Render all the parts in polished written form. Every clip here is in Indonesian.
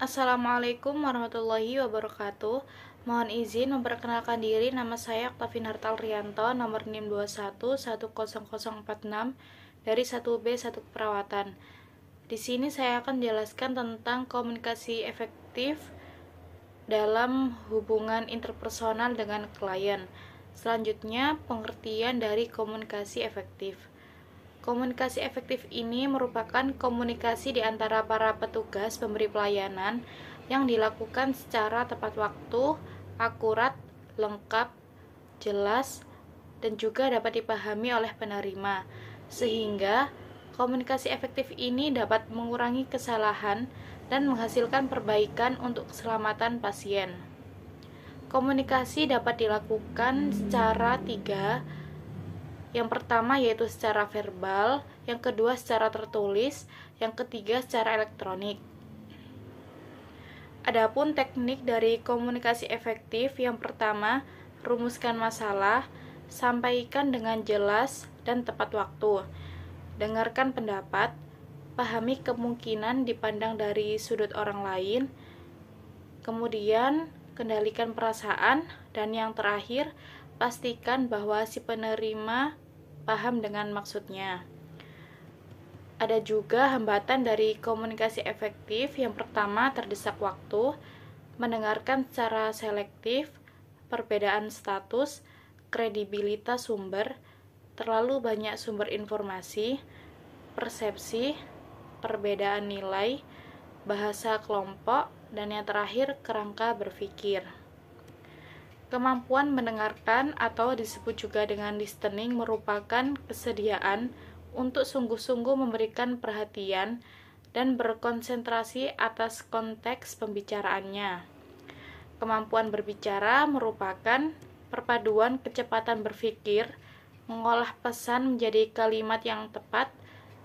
Assalamualaikum warahmatullahi wabarakatuh. Mohon izin memperkenalkan diri, nama saya Oktavin Hartal Rianto, nomor NIM 21100046 dari 1B 1 Keperawatan. Di sini saya akan menjelaskan tentang komunikasi efektif dalam hubungan interpersonal dengan klien. Selanjutnya, pengertian dari komunikasi efektif. Komunikasi efektif ini merupakan komunikasi di antara para petugas pemberi pelayanan yang dilakukan secara tepat waktu, akurat, lengkap, jelas, dan juga dapat dipahami oleh penerima, sehingga komunikasi efektif ini dapat mengurangi kesalahan dan menghasilkan perbaikan untuk keselamatan pasien. Komunikasi dapat dilakukan secara tiga. Yang pertama yaitu secara verbal, yang kedua secara tertulis, yang ketiga secara elektronik. Adapun teknik dari komunikasi efektif, yang pertama, rumuskan masalah, sampaikan dengan jelas dan tepat waktu. Dengarkan pendapat, pahami kemungkinan dipandang dari sudut orang lain. Kemudian, kendalikan perasaan, dan yang terakhir, pastikan bahwa si penerima paham dengan maksudnya. Ada juga hambatan dari komunikasi efektif. Yang pertama, terdesak waktu, mendengarkan secara selektif, perbedaan status, kredibilitas sumber, terlalu banyak sumber informasi, persepsi, perbedaan nilai, bahasa kelompok, dan yang terakhir, kerangka berpikir. Kemampuan mendengarkan atau disebut juga dengan listening merupakan kesediaan untuk sungguh-sungguh memberikan perhatian dan berkonsentrasi atas konteks pembicaraannya. Kemampuan berbicara merupakan perpaduan kecepatan berpikir, mengolah pesan menjadi kalimat yang tepat,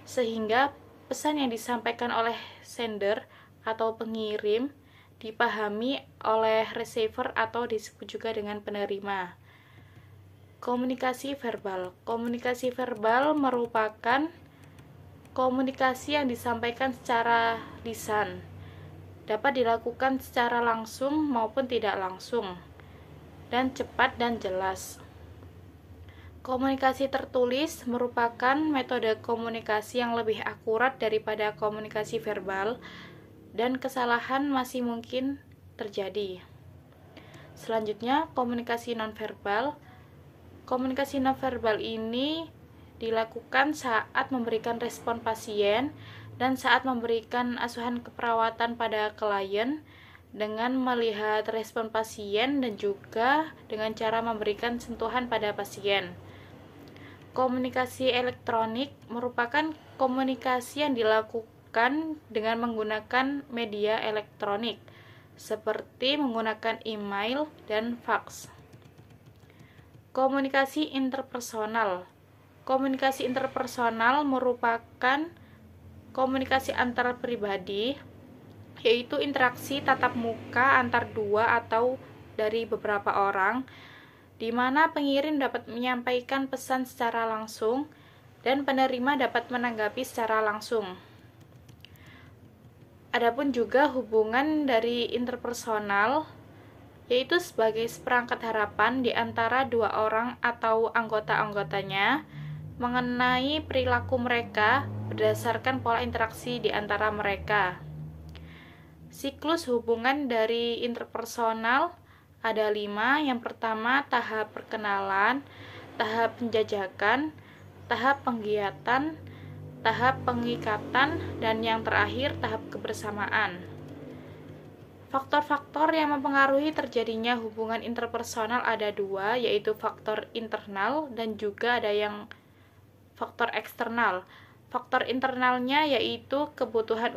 sehingga pesan yang disampaikan oleh sender atau pengirim dipahami oleh receiver atau disebut juga dengan penerima. Komunikasi verbal. Komunikasi verbal merupakan komunikasi yang disampaikan secara lisan. Dapat dilakukan secara langsung maupun tidak langsung, dan cepat dan jelas. Komunikasi tertulis merupakan metode komunikasi yang lebih akurat daripada komunikasi verbal, dan kesalahan masih mungkin terjadi. Selanjutnya, komunikasi nonverbal. Komunikasi nonverbal ini dilakukan saat memberikan respon pasien dan saat memberikan asuhan keperawatan pada klien dengan melihat respon pasien dan juga dengan cara memberikan sentuhan pada pasien. Komunikasi elektronik merupakan komunikasi yang dilakukan dengan menggunakan media elektronik, seperti menggunakan email dan fax. Komunikasi interpersonal. Komunikasi interpersonal merupakan komunikasi antar pribadi, yaitu interaksi tatap muka antar dua atau dari beberapa orang, di mana pengirim dapat menyampaikan pesan secara langsung dan penerima dapat menanggapi secara langsung. Adapun juga hubungan dari interpersonal, yaitu sebagai seperangkat harapan di antara dua orang atau anggota-anggotanya mengenai perilaku mereka berdasarkan pola interaksi di antara mereka. Siklus hubungan dari interpersonal ada 5. Yang pertama, tahap perkenalan, tahap penjajakan, tahap penggiatan, tahap pengikatan, dan yang terakhir tahap kebersamaan. Faktor-faktor yang mempengaruhi terjadinya hubungan interpersonal ada 2, yaitu faktor internal dan juga ada yang faktor eksternal. Faktor internalnya yaitu kebutuhan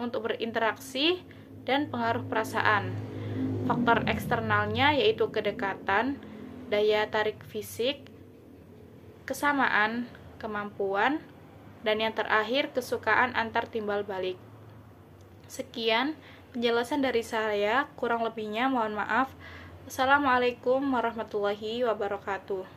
untuk berinteraksi dan pengaruh perasaan. Faktor eksternalnya yaitu kedekatan, daya tarik fisik, kesamaan, kemampuan, dan yang terakhir kesukaan antar timbal balik. Sekian penjelasan dari saya, kurang lebihnya mohon maaf. Wassalamualaikum warahmatullahi wabarakatuh.